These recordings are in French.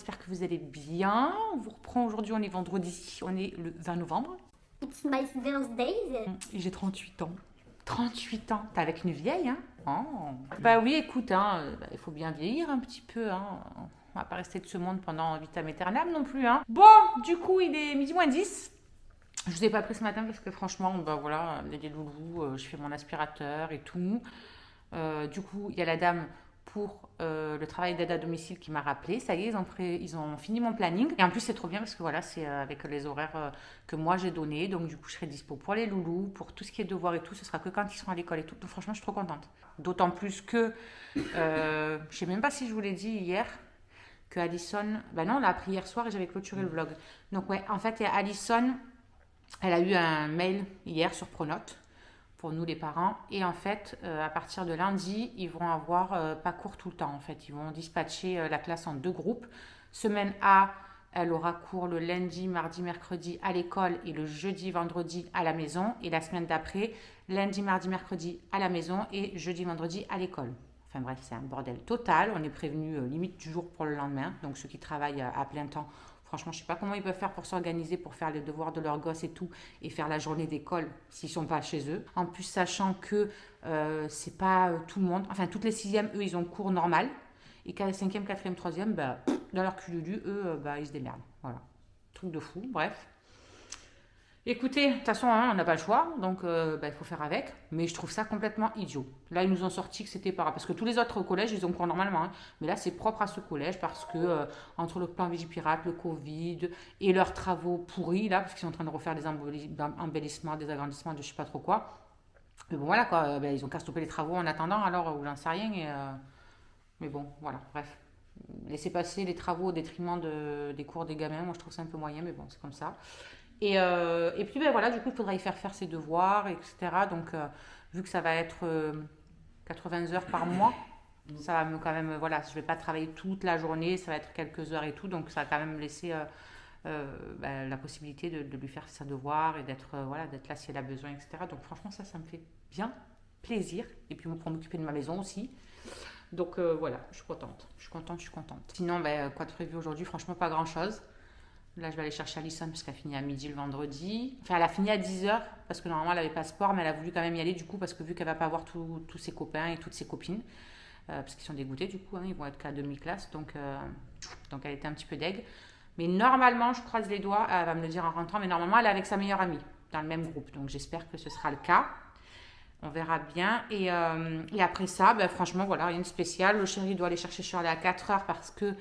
j'espère que vous allez bien. On vous reprend aujourd'hui, on est vendredi, on est le 20 novembre. It's my birthday. Et j'ai 38 ans. 38 ans, t'es avec une vieille, hein? Oh. Bah oui, écoute, hein, il faut bien vieillir un petit peu, hein. On va pas rester de ce monde pendant vitam aeternam non plus, hein. Bon, du coup, il est midi moins 10. Je vous ai pas pris ce matin parce que franchement, bah voilà, il y a des loulous, je fais mon aspirateur et tout. Du coup, il y a la dame pour le travail d'aide à domicile qui m'a rappelé. Ça y est, ils ont fini mon planning. Et en plus, c'est trop bien parce que voilà, c'est avec les horaires que moi j'ai donnés. Donc, du coup, je serai dispo pour les loulous, pour tout ce qui est devoirs et tout. Ce sera que quand ils seront à l'école et tout. Donc, franchement, je suis trop contente. D'autant plus que, je sais même pas si je vous l'ai dit hier, que Alison, ben non, on l'a appris hier soir et j'avais clôturé le vlog. Donc, ouais, en fait, Alison, elle a eu un mail hier sur Pronote pour nous les parents. Et en fait, à partir de lundi, ils vont avoir pas cours tout le temps. En fait, ils vont dispatcher la classe en 2 groupes. Semaine A, elle aura cours le lundi, mardi, mercredi à l'école et le jeudi, vendredi à la maison. Et la semaine d'après, lundi, mardi, mercredi à la maison et jeudi, vendredi à l'école. Enfin bref, c'est un bordel total. On est prévenu limite du jour pour le lendemain. Donc ceux qui travaillent à plein temps, franchement, je ne sais pas comment ils peuvent faire pour s'organiser, pour faire les devoirs de leurs gosses et tout, et faire la journée d'école s'ils ne sont pas chez eux. En plus, sachant que c'est pas tout le monde, enfin, toutes les 6e, eux, ils ont cours normal, et qu'à la 5e, 4e, 3e, bah, dans leur cululu, eux, bah, ils se démerdent. Voilà. Truc de fou, bref. Écoutez, de toute façon, hein, on n'a pas le choix, donc il faut faire avec. Mais je trouve ça complètement idiot. Là, ils nous ont sorti que c'était pas grave. Parce que tous les autres collèges, ils ont cours normalement. Hein. Mais là, c'est propre à ce collège parce que entre le plan Vigipirate, le Covid et leurs travaux pourris, là, parce qu'ils sont en train de refaire des embellissements, des agrandissements de je sais pas trop quoi. Mais bon, voilà, quoi. Ils ont qu'à stopper les travaux en attendant, alors, ou j'en sais rien. Mais bon, voilà, bref. Laisser passer les travaux au détriment des cours des gamins, moi, je trouve ça un peu moyen, mais bon, c'est comme ça. Et puis ben voilà, du coup il faudra y faire ses devoirs, etc. Donc vu que ça va être 80 heures par mois, ça va me quand même, voilà, je vais pas travailler toute la journée, ça va être quelques heures et tout, donc ça va quand même laisser la possibilité de lui faire ses devoirs et d'être là si elle a besoin, etc. Donc franchement ça me fait bien plaisir, et puis pour m'occuper de ma maison aussi. Donc voilà, je suis contente. Sinon quoi de prévu aujourd'hui? Franchement pas grand chose. Là, je vais aller chercher Alison parce qu'elle finit à midi le vendredi. Enfin, elle a fini à 10h parce que normalement, elle n'avait pas sport, mais elle a voulu quand même y aller du coup parce que vu qu'elle ne va pas voir tous ses copains et toutes ses copines, parce qu'ils sont dégoûtés du coup, hein, ils vont être qu'à demi-classe, donc elle était un petit peu deg. Mais normalement, je croise les doigts, elle va me le dire en rentrant, mais normalement, elle est avec sa meilleure amie dans le même groupe, donc j'espère que ce sera le cas. On verra bien. Et après ça, franchement, voilà, rien de spécial. Le chéri doit aller chercher Shirley à 4h parce que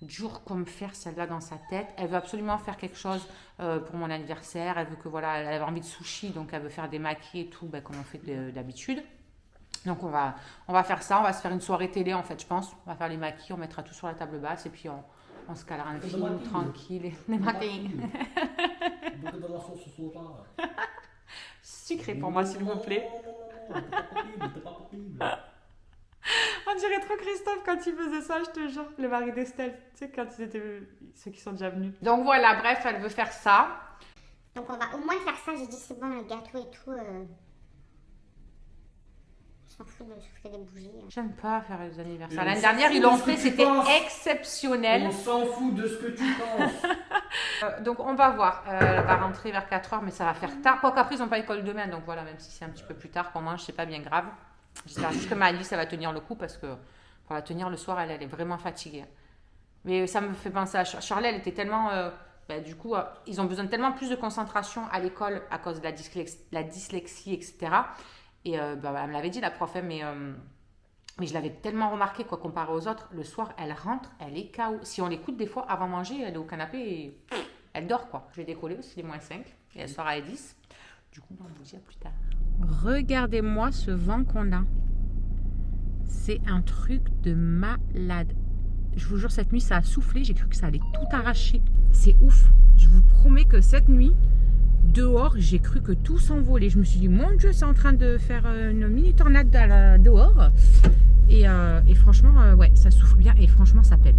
dur comme faire celle-là dans sa tête. Elle veut absolument faire quelque chose pour mon anniversaire. Elle veut que voilà, elle avait envie de sushi, donc elle veut faire des maquis et tout, comme on fait d'habitude. Donc on va faire ça. On va se faire une soirée télé en fait, je pense. On va faire les maquis, on mettra tout sur la table basse et puis on se calera un film tranquille. Les maquis. Sucré pour moi s'il vous plaît. On dirait trop Christophe quand il faisait ça, je te jure. Le mari d'Estelle, tu sais, quand ils étaient ceux qui sont déjà venus. Donc voilà, bref, elle veut faire ça. Donc on va au moins faire ça. J'ai dit c'est bon, le gâteau et tout. Je m'en fous de souffler des bougies. J'aime pas faire les anniversaires. L'année dernière, ils l'ont fait, c'était exceptionnel. On s'en fout de ce que tu penses. Donc on va voir. Elle va rentrer vers 4h, mais ça va faire tard. Quoi qu'après, ils n'ont pas école demain, donc voilà, même si c'est un petit peu plus tard qu'on mange, c'est pas bien grave. J'espère juste que Alice, ça va tenir le coup parce que pour la tenir le soir, elle est vraiment fatiguée. Mais ça me fait penser à Charlie, elle était tellement... du coup, ils ont besoin de tellement plus de concentration à l'école à cause de la dyslexie, etc. Et elle me l'avait dit, la prof, mais je l'avais tellement remarqué, quoi, comparé aux autres. Le soir, elle rentre, elle est KO. Si on l'écoute des fois, avant manger, elle est au canapé et elle dort, quoi. Je vais décoller aussi, les -5 et elle sort à 10. Du coup, on vous dit à plus tard. Regardez-moi ce vent qu'on a. C'est un truc de malade. Je vous jure, cette nuit, ça a soufflé. J'ai cru que ça allait tout arracher. C'est ouf. Je vous promets que cette nuit, dehors, j'ai cru que tout s'envolait. Je me suis dit, mon Dieu, c'est en train de faire une mini tornade dehors. Et franchement, ouais, ça souffle bien. Et franchement, ça pèle.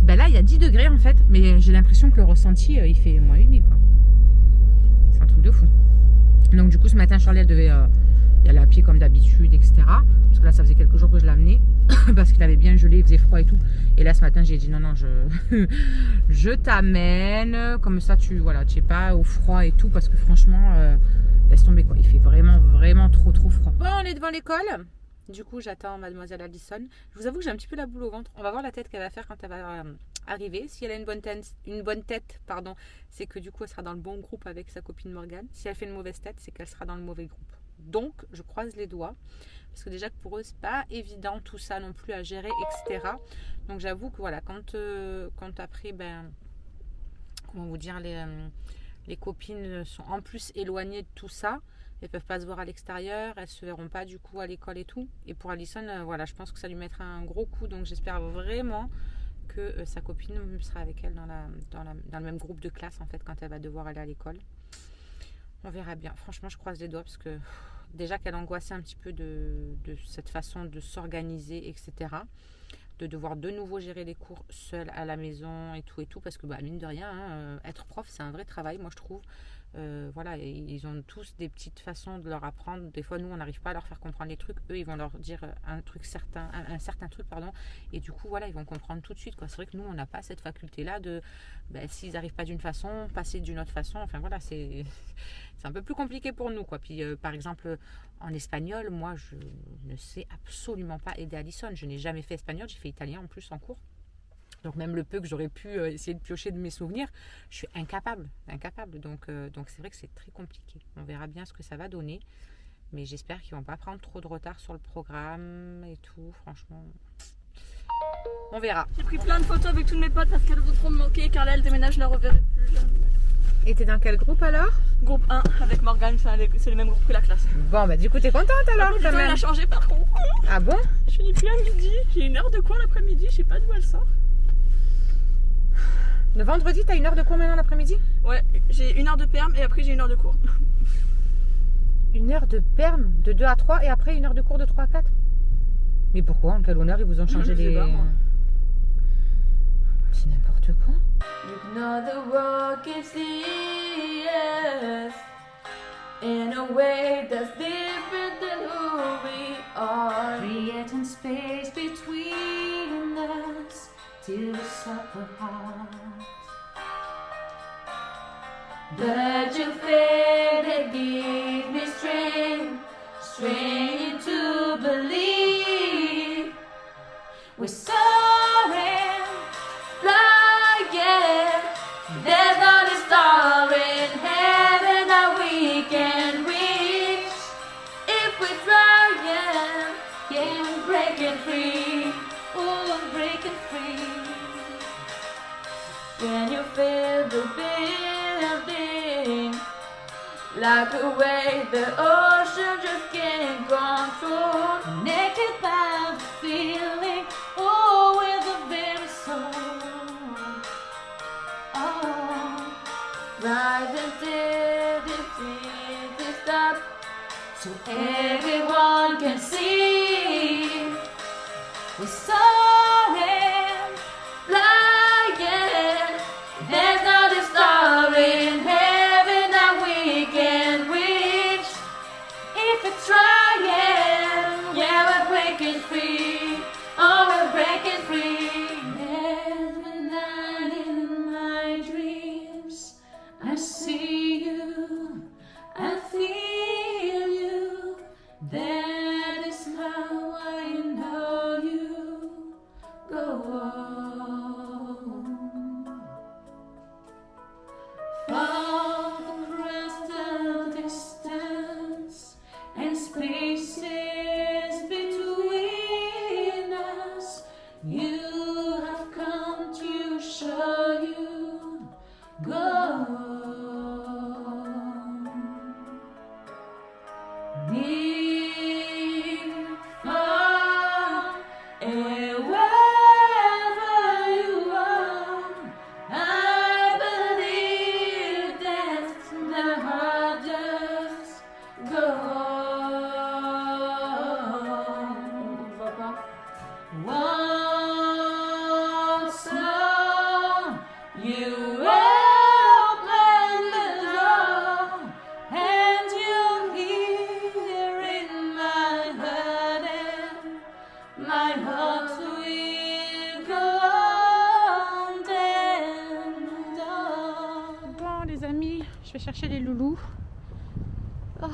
Là, il y a 10 degrés en fait. Mais j'ai l'impression que le ressenti, il fait -8, quoi. C'est un truc de fou. Donc du coup ce matin Charlie elle devait y aller à pied comme d'habitude, etc. Parce que là, ça faisait quelques jours que je l'amenais parce qu'il avait bien gelé, il faisait froid et tout. Et là, ce matin, j'ai dit non, je t'amène. Comme ça, tu n'es pas au froid et tout parce que franchement, laisse tomber quoi. Il fait vraiment trop froid. Bon, on est devant l'école. Du coup, j'attends mademoiselle Alison. Je vous avoue que j'ai un petit peu la boule au ventre. On va voir la tête qu'elle va faire quand elle va arriver. Si elle a une bonne tête, c'est que du coup, elle sera dans le bon groupe avec sa copine Morgane. Si elle fait une mauvaise tête, c'est qu'elle sera dans le mauvais groupe. Donc, je croise les doigts. Parce que déjà que pour eux, c'est pas évident tout ça non plus à gérer, etc. Donc, j'avoue que voilà, quand après, comment vous dire, les copines sont en plus éloignées de tout ça. Elles ne peuvent pas se voir à l'extérieur, elles ne se verront pas du coup à l'école et tout. Et pour Alison, je pense que ça lui mettra un gros coup. Donc j'espère vraiment que sa copine sera avec elle dans le même groupe de classe en fait quand elle va devoir aller à l'école. On verra bien. Franchement, je croise les doigts parce que déjà qu'elle angoissait un petit peu de cette façon de s'organiser, etc. De devoir de nouveau gérer les cours seule à la maison et tout. Parce que mine de rien, être prof, c'est un vrai travail, moi je trouve. Ils ont tous des petites façons de leur apprendre. Des fois, nous, on n'arrive pas à leur faire comprendre les trucs. Eux, ils vont leur dire un certain truc, et du coup, ils vont comprendre tout de suite, quoi. C'est vrai que nous, on n'a pas cette faculté-là de, s'ils n'arrivent pas d'une façon, passer d'une autre façon. Enfin, c'est un peu plus compliqué pour nous, quoi. Puis, par exemple, en espagnol, moi, je ne sais absolument pas aider Alison. Je n'ai jamais fait espagnol. J'ai fait italien en plus en cours. Donc même le peu que j'aurais pu essayer de piocher de mes souvenirs, je suis incapable. Donc c'est vrai que c'est très compliqué. On verra bien ce que ça va donner. Mais j'espère qu'ils ne vont pas prendre trop de retard sur le programme et tout. Franchement, on verra. J'ai pris plein de photos avec tous mes potes parce qu'elles vont trop me manquer. Carla, elle déménage, je la reverrai plus jamais. Et t'es dans quel groupe alors? Groupe 1 avec Morgane, c'est le même groupe que la classe. Bon, du coup, t'es contente alors quand même? Elle a changé par contre. Ah bon? Je finis plus à midi. J'ai une heure de cours l'après-midi, je sais pas d'où elle sort. Le vendredi, t'as une heure de cours maintenant l'après-midi? Ouais, j'ai une heure de perm et après j'ai une heure de cours. Une heure de perm de 2 à 3 et après une heure de cours de 3 à 4? Mais pourquoi? En quel honneur ils vous ont changé je sais pas, moi. C'est n'importe quoi. Ignore the world can see us in a way that's different than who we are. Creating space between us till we suffer heart. But your faith gave me strength to believe. We're soaring, Flying, there's not a star in heaven that we can reach. If we try, yeah, we're breaking free. oh, I'm breaking free. When you feel the building, like a wave the ocean just can't control. Connected by the feeling, oh, with the very soul. Oh, Rise until the feet stop, so everyone can see. we're soaring, Flying, there's not a star in heaven that we can reach. If we try, yeah, we're breaking free. Oh, we're breaking free. every night in my dreams, I see you, I feel you. That is how I know you. Go on. Far across the distance and spaces between us, you have come to show you. Go on. Near, far, and wherever you are, I believe that the heart just goes on. Once more, you open the door, and you're here in Je vais chercher les loulous. Oh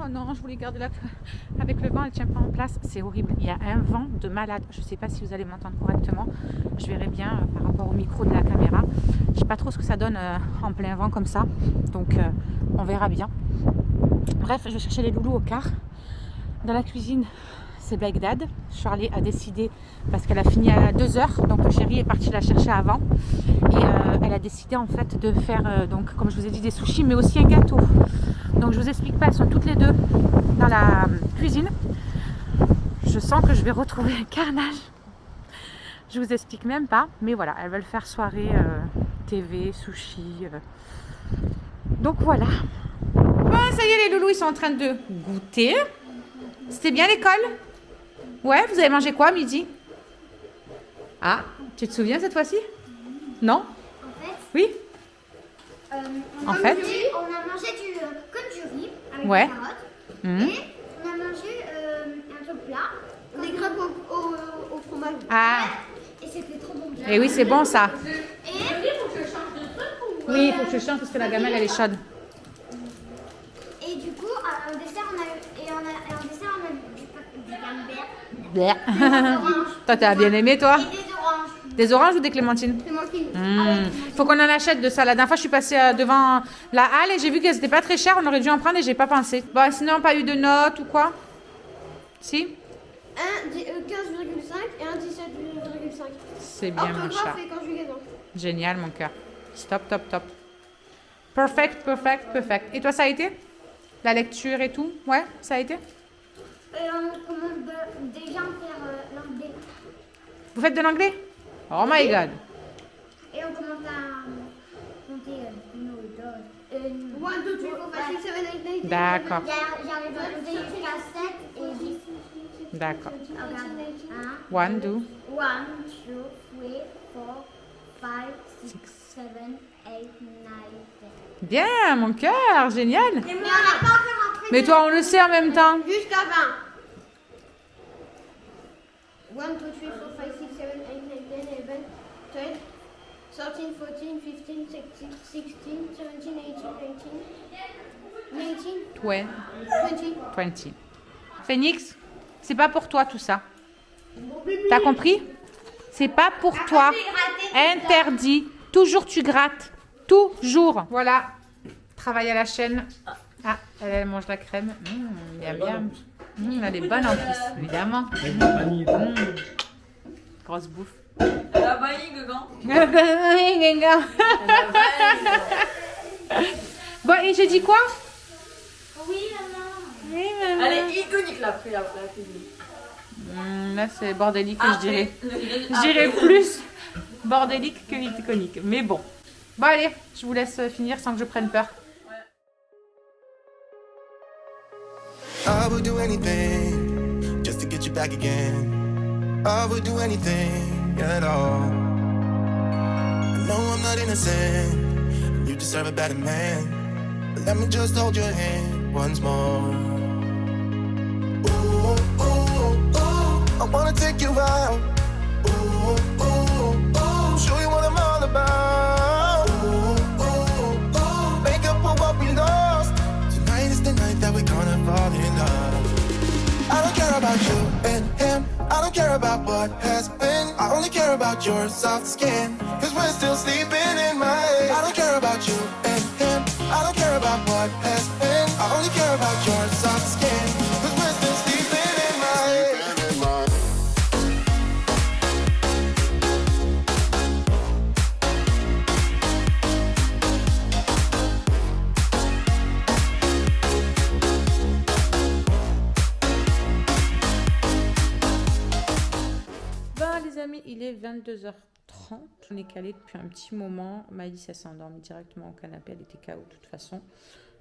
non, je voulais garder la... Avec le vent, elle ne tient pas en place. C'est horrible. Il y a un vent de malade. Je ne sais pas si vous allez m'entendre correctement. Je verrai bien par rapport au micro de la caméra. Je ne sais pas trop ce que ça donne en plein vent comme ça. Donc, on verra bien. Bref, je vais chercher les loulous au car. Dans la cuisine, c'est Bagdad. Charlie a décidé, parce qu'elle a fini à 2h, donc le chéri est parti la chercher avant. Et elle a décidé en fait de faire, donc, comme je vous ai dit, des sushis, mais aussi un gâteau. Donc je vous explique pas, elles sont toutes les deux dans la cuisine. Je sens que je vais retrouver un carnage. Je vous explique même pas, mais voilà, elles veulent faire soirée TV, sushi. Donc voilà. Bon, ça y est, les loulous, ils sont en train de goûter. C'était bien l'école? Ouais, vous avez mangé quoi à midi? Ah, tu te souviens cette fois-ci? Non? En fait, Oui? en fait on a mangé comme du riz avec Ouais. des carottes. Mhm. Et on a mangé un truc plat. Des crêpes au fromage. Ah, Et c'était trop bon. et oui, c'est bon ça. Et Oui, il faut que je change parce que la gamelle, elle est chaude. Et du coup, en dessert, on a eu du camembert, Bleh. Toi, t'as bien aimé, toi? et des oranges. Des oranges ou des clémentines? C'est moi qui. Faut qu'on en achète de ça. La dernière fois, je suis passée devant la halle et j'ai vu qu'elles étaient pas très chères. On aurait dû en prendre et j'ai pas pensé. Bon, sinon, pas eu de notes ou quoi? Si? Un 15,5 et un 17,5. C'est bien, mon chat. Orthographe et conjugaison. Génial, mon cœur. Stop, top, top. Perfect, perfect, perfect. Et toi, ça a été? La lecture et tout? Ouais, ça a été? Et on commence déjà à faire l'anglais. Vous faites de l'anglais? Oh my god. Et on commence à compter no, dog. 1, 2, 3, 4, 5, 6, 7, 8, 9, 10. D'accord, J'arrive à compter jusqu'à 7 et 10. d'accord. Regarde. 1, 2. 1, 2, 3, 4, 5, 6, 7, 8, 9, 10. Bien, mon cœur, génial. Mais on n'a pas encore appris. Mais toi, on le sait en même temps. Jusqu'à 20. 1, 2, 3, 4, 5, 6, 7, 8, 9, 10, 11, 12, 13, 14, 15, 16, 17, 18, 19, Ouais, 20. 20. Phoenix, c'est pas pour toi tout ça. T'as compris? C'est pas pour toi. Interdit. Toujours tu grattes. Toujours. Voilà. Travail à la chaîne. Ah, elle mange la crème. Miam, miam. Elle est bonne en plus, évidemment. Grosse bouffe. Elle a bailli, Gugan. Bon, et j'ai dit quoi? Oui, maman. Oui, maman. Elle est iconique, la cuisine. Là, c'est bordélique, je dirais. Je Ah, dirais plus bordélique que iconique. Mais bon. Bon, allez, je vous laisse finir sans que je prenne peur. I would do anything just to get you back again. I would do anything at all. I know I'm not innocent. You deserve a better man. But let me just hold your hand once more. Ooh, ooh, ooh, I wanna take you out. Ooh, ooh, ooh, show you what I'm all about. Ooh, ooh, ooh, make up for what we lost. Tonight is the night that we're gonna fall in love. I don't care about you and him. I don't care about what has been. I only care about your soft skin. Cause we're still sleeping in my head. I don't care about you and him. I don't care about what has been. I only care about your soft skin. Cause we're still sleeping in my head. Ben, les amis, il est 22h30. On est calé depuis un petit moment. Maïs, elle s'est endormie directement au canapé. Elle était KO de toute façon.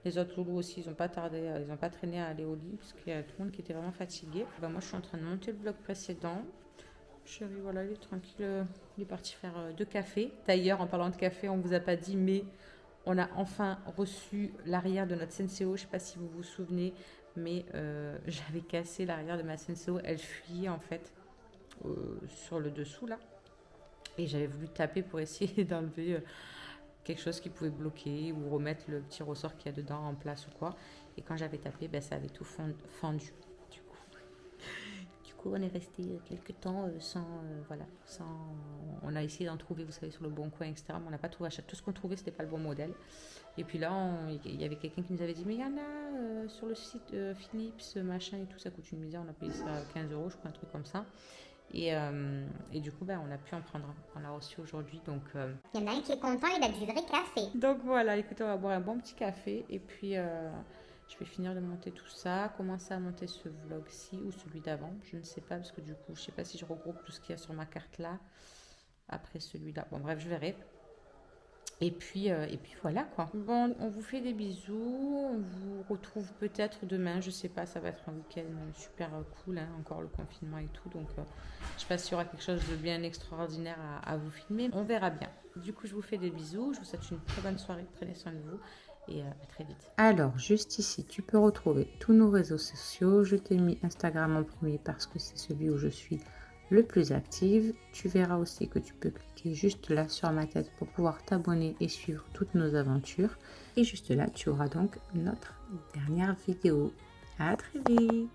Les autres loulous aussi, ils n'ont pas tardé, ils n'ont pas traîné à aller au lit parce qu'il y a tout le monde qui était vraiment fatigué. Ben, moi, je suis en train de monter le vlog précédent. Chéri, voilà, il est tranquille. Il est parti faire 2 cafés. D'ailleurs, en parlant de café, on ne vous a pas dit, mais on a enfin reçu l'arrière de notre Senseo. Je ne sais pas si vous vous souvenez, mais j'avais cassé l'arrière de ma Senseo. Elle fuyait en fait sur le dessous là. Et j'avais voulu taper pour essayer d'enlever quelque chose qui pouvait bloquer ou remettre le petit ressort qu'il y a dedans en place ou quoi. Et quand j'avais tapé, ça avait tout fendu. Du coup, on est resté quelques temps sans... on a essayé d'en trouver, vous savez, sur le Bon Coin, etc. Mais on n'a pas trouvé. Tout ce qu'on trouvait, c'était pas le bon modèle. Et puis là, il y avait quelqu'un qui nous avait dit, mais il y en a sur le site Philips, machin et tout, ça coûte une misère. On a payé ça 15 €, je crois, un truc comme ça. Et du coup, on a pu en prendre un. On l'a reçu aujourd'hui, donc... Il y en a un qui est content, il a du vrai café. Donc voilà, écoutez, on va boire un bon petit café. Et puis, je vais finir de monter tout ça. Commencer à monter ce vlog-ci ou celui d'avant. Je ne sais pas, parce que du coup, je ne sais pas si je regroupe tout ce qu'il y a sur ma carte là. Après celui-là. Bon, bref, je verrai. Et puis voilà quoi. Bon, on vous fait des bisous. On vous retrouve peut-être demain. Je sais pas, ça va être un week-end super cool. Hein, encore le confinement et tout. Donc, je sais pas s'il y aura quelque chose de bien extraordinaire à vous filmer. On verra bien. Du coup, je vous fais des bisous. Je vous souhaite une très bonne soirée. Prenez soin de vous. Et à très vite. Alors, juste ici, tu peux retrouver tous nos réseaux sociaux. Je t'ai mis Instagram en premier parce que c'est celui où je suis le plus active. Tu verras aussi que tu peux cliquer juste là sur ma tête pour pouvoir t'abonner et suivre toutes nos aventures. Et juste là, tu auras donc notre dernière vidéo. À très vite!